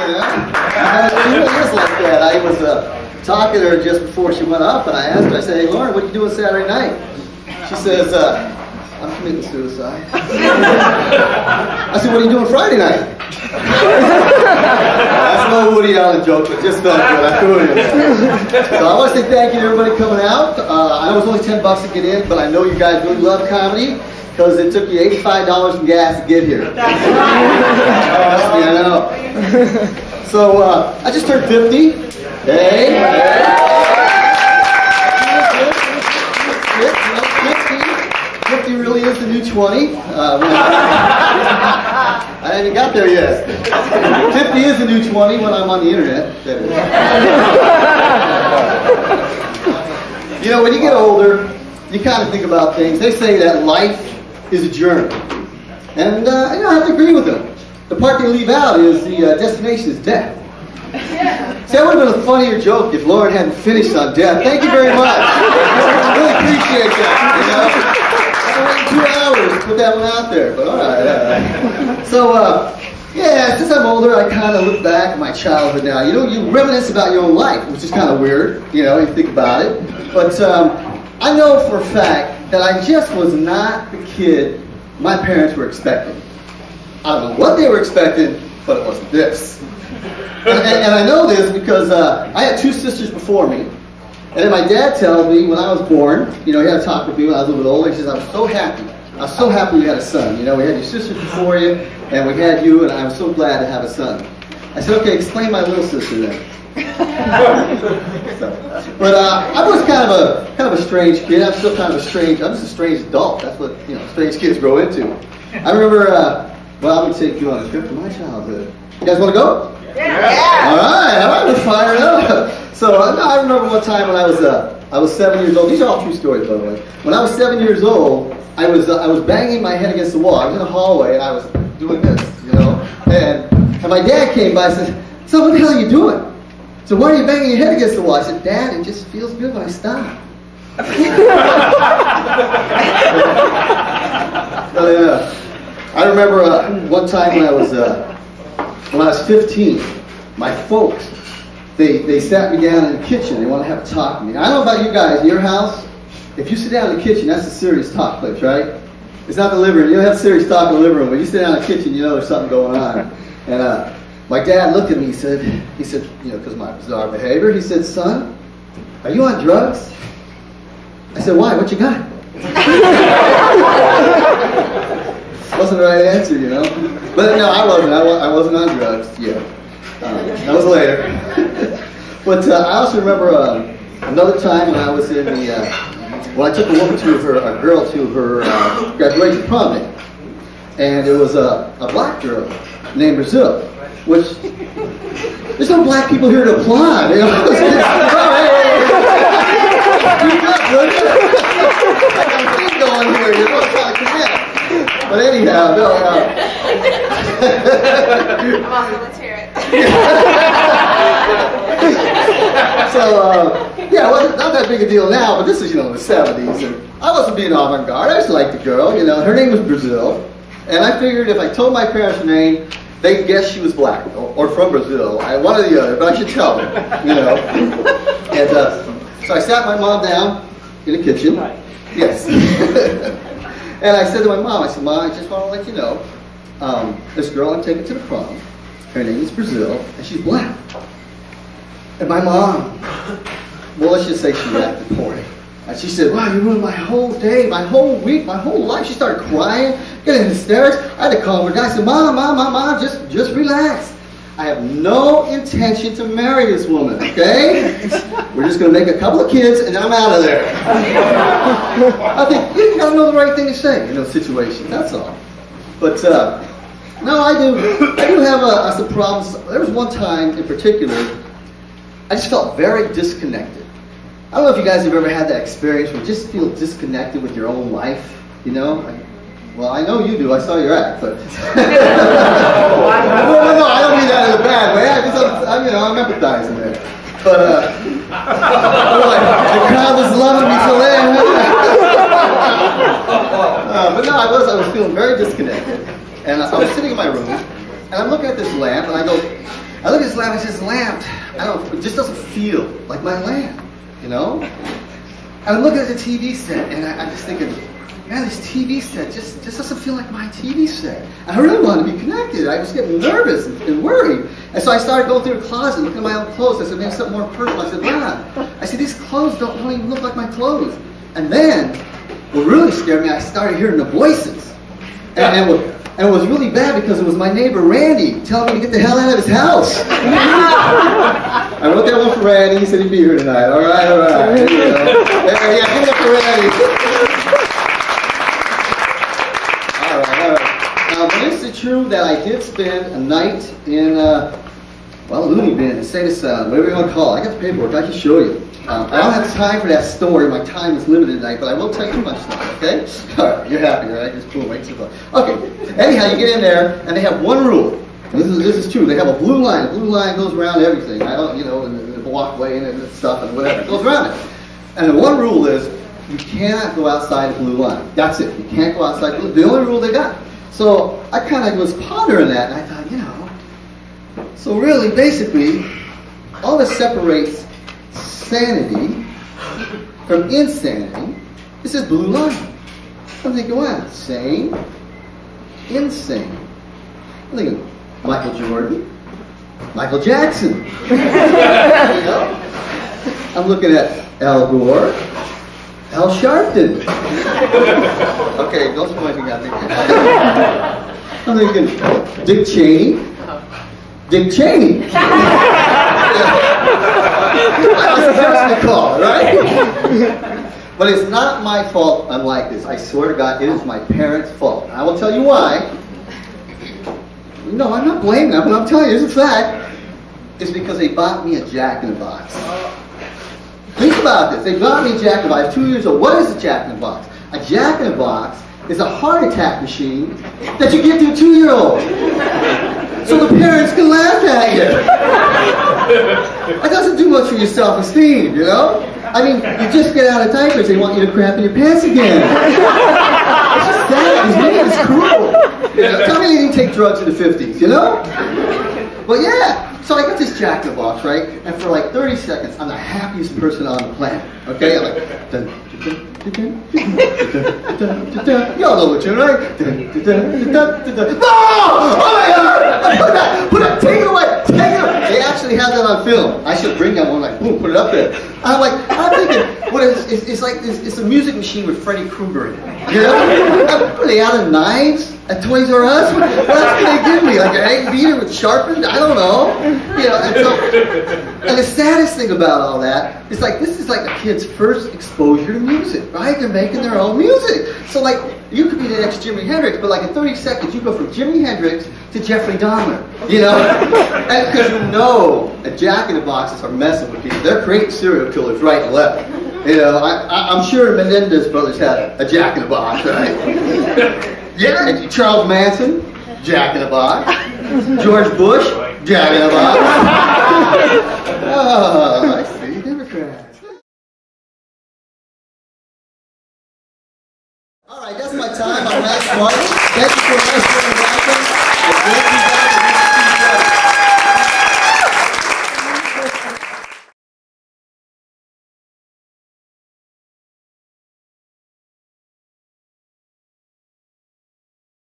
you know? She really is like that. I was talking to her just before she went up, and I asked her, I said, hey, Lauren, what are you doing Saturday night? She says, I'm committing suicide. I said, what are you doing Friday night? That's no Woody Allen joke, but just felt good. I threw it in there. So I want to say thank you to everybody coming out. I know it was only $10 to get in, but I know you guys really love comedy because it took you $85 in gas to get here. Trust me, I know. So I just turned 50. Hey. 50 really is the new 20. I haven't got there yet. 50 is the new 20 when I'm on the internet. You know, when you get older, you kind of think about things. They say that life is a journey. And I have to agree with them. The part they leave out is the destination is death. See, that would have been a funnier joke if Lauren hadn't finished on death. Thank you very much. I really appreciate that. You know? I waited 2 hours to put that one out there, but all right. So, yeah, since I'm older, I kind of look back at my childhood now. You know, you reminisce about your own life, which is kind of weird, you know, you think about it. But I know for a fact that I just was not the kid my parents were expecting. I don't know what they were expecting, but it wasn't this. And I know this because I had 2 sisters before me. And then my dad tells me when I was born, you know, he had to talk with me when I was a little bit older. He says, I was so happy. I was so happy we had a son. You know, we had your sisters before you, and we had you, and I was so glad to have a son. I said, okay, explain my little sister then. But I was kind of a strange kid. I'm still kind of I'm just a strange adult. That's what, you know, strange kids grow into. I remember, well, I'm going to take you on a trip to my childhood. You guys want to go? Yeah. All right, let's fire it up. So I remember one time when I was 7 years old. These are all true stories, by the way. When I was 7 years old, I was banging my head against the wall. I was in a hallway and I was doing this, you know. And my dad came by and said, "So what the hell are you doing?" So why are you banging your head against the wall? I said, "Dad, it just feels good when I stop." So, yeah. I remember one time when I was 15, my folks, they sat me down in the kitchen. They want to have a talk with me. Now, I don't know about you guys, in your house, if you sit down in the kitchen, that's a serious talk place, right? It's not the living room. You don't have serious talk in the living room. When you sit down in the kitchen, you know there's something going on. And my dad looked at me, he said, you know, because of my bizarre behavior, he said, "Son, are you on drugs?" I said, "Why? What you got?" Wasn't the right answer, you know. But no, I wasn't. I wasn't on drugs. Yeah, that was later. But I also remember another time when I was in the when I took a girl to her graduation prom day, and it was a black girl named Brazil, which there's no black people here to applaud. You know? Keep going here. You know, trying to connect. But anyhow, no. Come on, let's hear it. So, yeah, well, not that big a deal now, but this is, you know, the 70s. And I wasn't being avant-garde. I just liked the girl, you know. Her name was Brazil. And I figured if I told my parents her name, they'd guess she was black or from Brazil. One or the other, but I should tell them, you know. And so I sat my mom down in the kitchen. Yes. And I said to my mom, I said, "Mom, I just want to let you know, this girl I'm taking to the prom, her name is Brazil, and she's black." And my mom, well, let's just say she reacted poorly. And she said, "Wow, you ruined my whole day, my whole week, my whole life." She started crying, getting hysterics. I had to calm her down. I said, Mom, just relax. I have no intention to marry this woman, okay? We're just going to make a couple of kids, and I'm out of there. I think you got to know the right thing to say in those situations. That's all. But no, I do have some problems. There was one time in particular, I just felt very disconnected. I don't know if you guys have ever had that experience where you just feel disconnected with your own life. You know. Well, I know you do. I saw your act, but no, I don't mean that in a bad way. I'm empathizing there. But the crowd was loving me so there. But no, I was feeling very disconnected, and I was sitting in my room, and I'm looking at this lamp, and I go, I look at this lamp, it says lamp. It just doesn't feel like my lamp, you know? I'm looking at the TV set, and I'm just thinking, man, this TV set just doesn't feel like my TV set. I really want to be connected. I was getting nervous and worried. And so I started going through the closet, looking at my own clothes. I said, maybe something more personal. I said, Ron, I said, these clothes don't even look like my clothes. And then, what really scared me, I started hearing the voices. And it was really bad because it was my neighbor Randy telling me to get the hell out of his house. I wrote that one for Randy. He said he'd be here tonight. All right. Here you go. Yeah, give it up for Randy. All right. But is it true that I did spend a night in, Looney Bin, Insane Asylum, whatever you want to call it. I got the paperwork. I can show you. I don't have time for that story. My time is limited tonight, but I won't tell you too much stuff, okay? All right, you're happy, right? Just boom, right? Okay. Anyhow, you get in there, and they have one rule. This is true. They have a blue line. The blue line goes around everything. And the walkway and stuff and whatever. It goes around it. And the one rule is you cannot go outside the blue line. That's it. You can't go outside the only rule they got. So I kind of was pondering that, and I thought, so really, basically, all that separates sanity from insanity is this blue line. I'm thinking, wow, sane, insane. I'm thinking, Michael Jordan, Michael Jackson. I'm looking at Al Gore, Al Sharpton. Okay, don't spoil anything out there. I'm thinking, Dick Cheney. Dick Cheney. That's the call, right? But it's not my fault I'm like this. I swear to God, it is my parents' fault. And I will tell you why. No, I'm not blaming them, but I'm telling you, it's a fact. It's because they bought me a Jack-in-the-Box. Think about this. They bought me a Jack-in-the-Box. I was 2 years old. What is a Jack-in-the-Box? A Jack-in-the-Box is a heart attack machine that you give to a 2-year-old. So the parents can laugh at you. It doesn't do much for your self-esteem, I mean, you just get out of diapers, they want you to crap in your pants again. It's just sad. It's cruel. Tell me they didn't take drugs in the 50s, But yeah, so I got this Jack-in-the-Box, right? And for like 30 seconds, I'm the happiest person on the planet. Okay? I'm like, dun, dun, dun, dun, dun, dun, dun, dun. Y'all know what you're right? Dun, dun, dun, dun, dun, dun. No! Oh my God! Put it, take it away! Take it away! They actually have that on film. I should bring that one, like, boom, put it up there. I'm thinking, what is it's like it's a music machine with Freddy Krueger in it. Are they out of knives at Toys R Us? What else can they give me? Like an egg beater with sharpened? I don't know. And the saddest thing about all that is like this is like a kid's first exposure to music, right? They're making their own music. So like you could be the next Jimi Hendrix, but like in 30 seconds you go from Jimi Hendrix to Jeffrey Dahmer, And because a Jack-in-the-Boxes are messing with people. They're creating serial killers right and left. I'm sure Menendez brothers had a Jack-in-the-Box, right? Yeah, Charles Manson, Jack-in-the-Box. George Bush, Jack-in-the-Box. Oh, I see, Democrats. All right, that's my time. I'm Max Martin. Thank you for listening and watching.